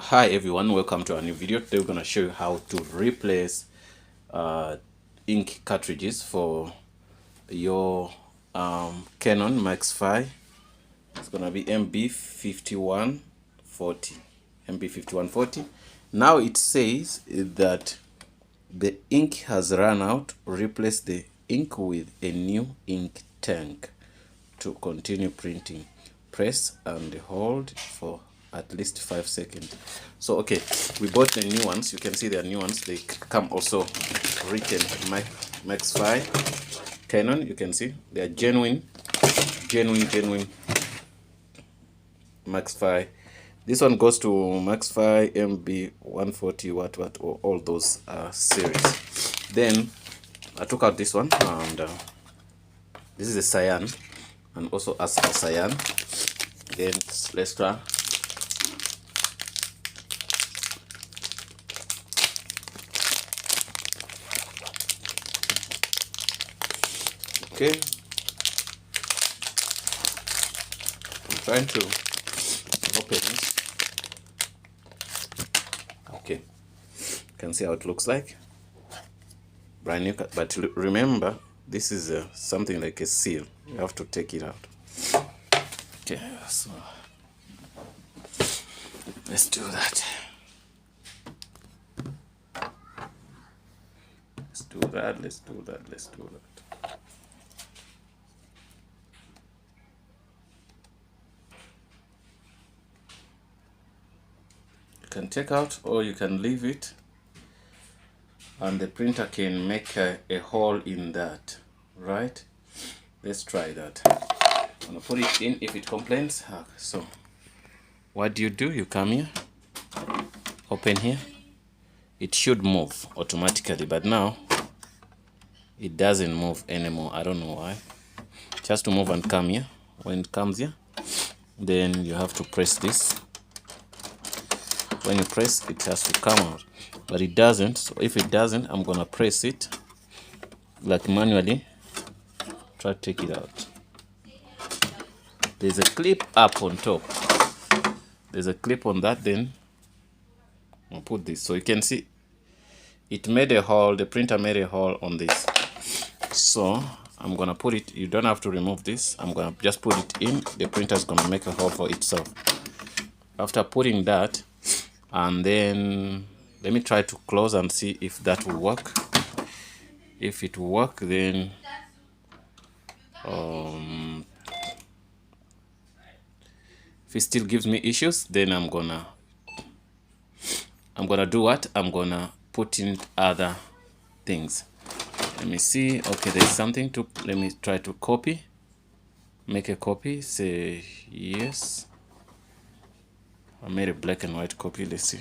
Hi everyone, welcome to a new video. Today we're going to show you how to replace ink cartridges for your Canon Maxify. It's going to be MB5140. Now it says that the ink has run out. Replace the ink with a new ink tank to continue printing. Press and hold for at least 5 seconds. So okay, we bought the new ones. You can see they are new ones. They come also written Maxify Canon. You can see they are genuine Maxify. This one goes to Maxify MB140 what or all those series. Then I took out this one, and this is a cyan, and also as a cyan. Then let's try. Okay, I'm trying to open it. Okay, you can see how it looks like. Brand new, but remember, this is something like a seal. You have to take it out. Okay, so let's do that. Let's do that. You can take out or you can leave it, and the printer can make a hole in that, right? Let's try that. I'm gonna put it in. If it complains, so what do? You come here, open here. It should move automatically, but now it doesn't move anymore. I don't know why. It has to move and come here. When it comes here, then you have to press this. When you press, it has to come out, but it doesn't. So if it doesn't, I'm gonna press it like manually. Try to take it out. There's a clip up on top. There's a clip on that. Then I'll put this so you can see it made a hole. The printer made a hole on this. So I'm gonna put it. You don't have to remove this. I'm gonna just put it in. The printer is gonna make a hole for itself. After putting that, and then let me try to close and see if that will work. If it will work, then if it still gives me issues, then I'm gonna do what? I'm gonna put in other things. Let me see. Okay, there's something to, let me try to copy. Make a copy. Say yes. I made a black and white copy. Let's see.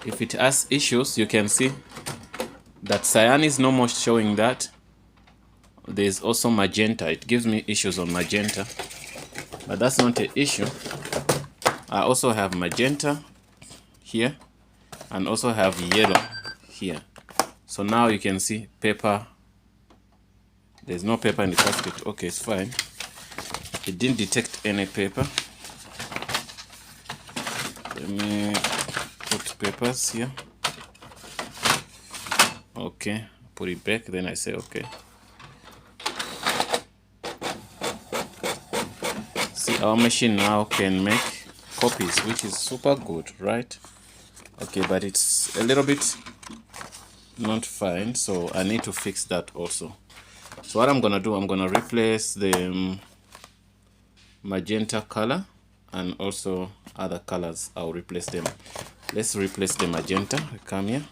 If it has issues, you can see that cyan is no more showing that. There's also magenta. It gives me issues on magenta, but that's not an issue. I also have magenta here and also have yellow here. So now you can see paper. There's no paper in the cartridge. Okay, it's fine. It didn't detect any paper. Let me put papers here. Okay, put it back. Then I say okay. See, our machine now can make copies, which is super good, right? Okay, but it's a little bit not fine, so I need to fix that also. So what I'm gonna do, I'm gonna replace the magenta color and also other colors. I'll replace them. Let's replace the magenta. Come here.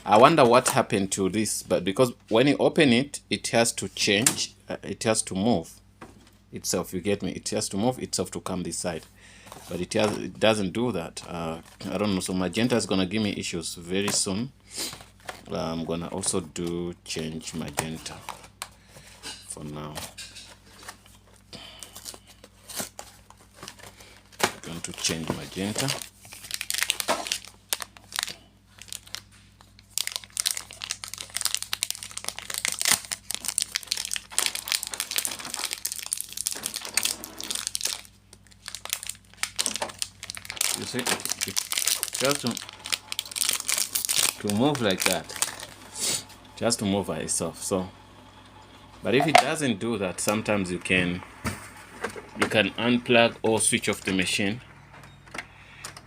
I wonder what happened to this, but because when you open it, it has to change. It has to move itself. You get me? It has to move itself to come this side, but it doesn't do that. I don't know. So magenta is gonna give me issues very soon. I'm gonna also do change magenta for now. want to change magenta. You see, it just to move like that, just to move by itself. So, but if it doesn't do that, sometimes you can unplug or switch off the machine.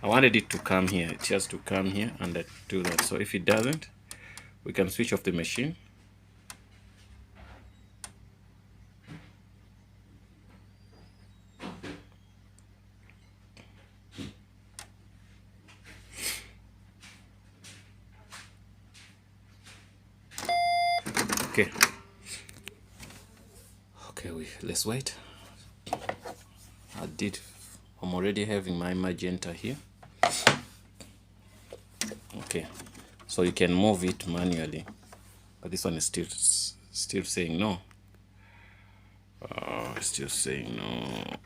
I wanted it to come here, it's just to come here and do that. So if it doesn't, we can switch off the machine. Okay. Okay, let's wait. I'm already having my magenta here. Okay, so you can move it manually, but this one is still saying no. It's still saying no.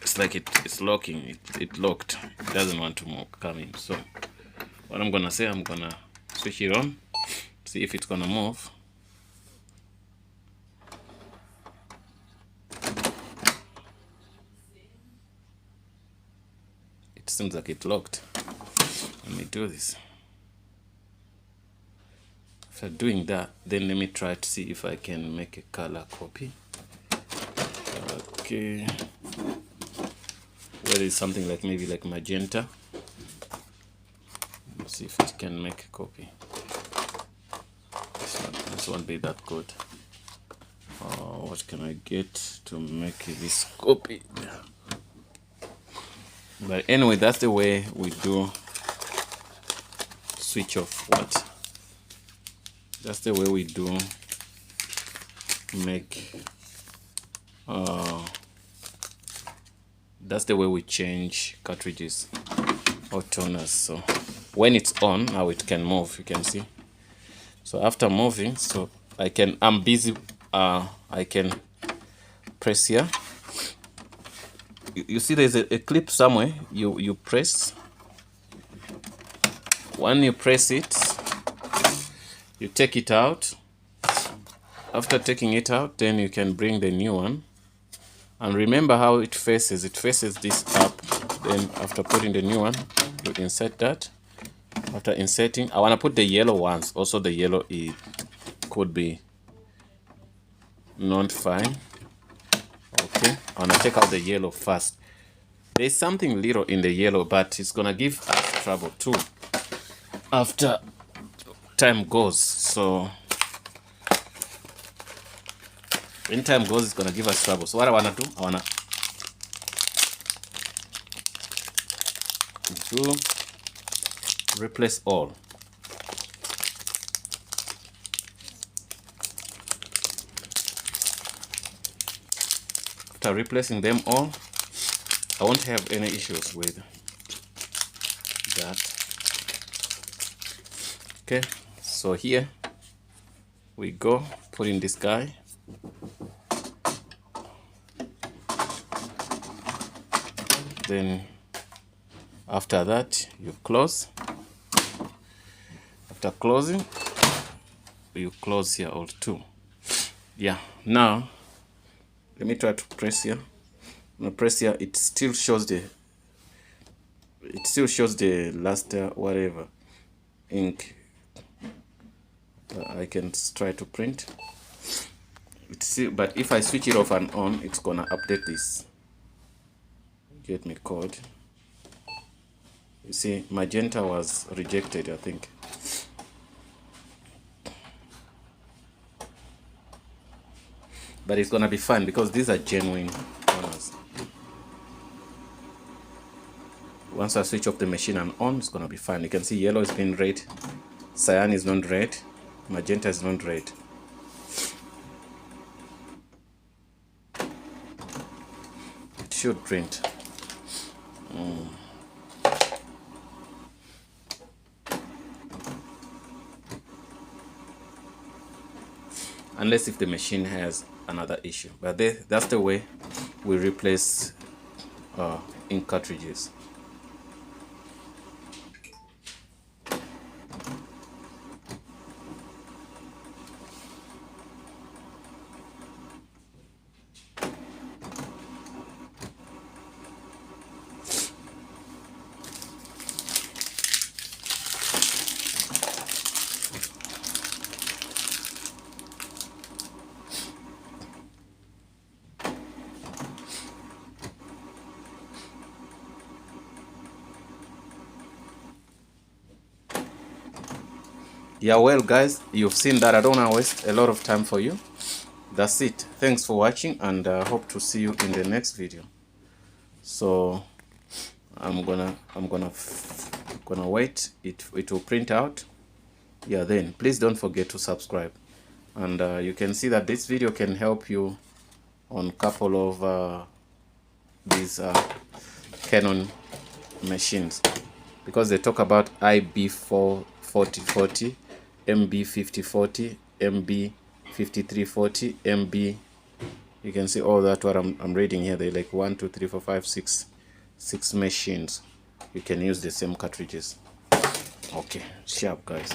It's like it's locking. It locked. It doesn't want to come in. So what I'm gonna say, I'm gonna switch it on, see if it's gonna move. It seems like it locked. Let me do this. After doing that, then let me try to see if I can make a color copy. Okay, where is something like maybe like magenta. Let's see if it can make a copy. This won't be that good. What can I get to make this copy? But anyway, that's the way we do switch off what? That's the way we do make that's the way we change cartridges or toners. So when it's on, now it can move, you can see. So after moving, so I'm busy, I can press here. You see there's a clip somewhere, you press. When you press it, you take it out. After taking it out, then you can bring the new one. And remember how it faces. It faces this up. Then after putting the new one, you insert that. After inserting, I want to put the yellow ones. Also the yellow, it could be not fine. Okay, I want to take out the yellow first. There's something little in the yellow, but it's gonna give us trouble too after time goes. So when time goes, it's gonna give us trouble. So what I wanna do, I wanna replace all. After replacing them all, I won't have any issues with that. Okay, so here we go, put in this guy. Then after that, you close. After closing, you close here all too. Yeah, now let me try to press here. When I press here, it still shows the luster, whatever ink. I can try to print. But if I switch it off and on, it's gonna update this. Get me code. You see, magenta was rejected, I think. But it's gonna be fine because these are genuine colors. Once I switch off the machine and on, it's gonna be fine. You can see yellow is being red, cyan is not red, magenta is not red. It should print. Unless if the machine has another issue, but that's the way we replace ink cartridges. Yeah, well guys, you've seen that I don't want to waste a lot of time for you. That's it. Thanks for watching, and hope to see you in the next video. So I'm gonna wait. It will print out. Yeah, then please don't forget to subscribe, and you can see that this video can help you on a couple of these Canon machines, because they talk about iB4040, MB5040, MB5340, MB. You can see all that what I'm reading here. They're like 1, 2, 3, 4, 5, 6 machines. You can use the same cartridges. Okay, sharp guys.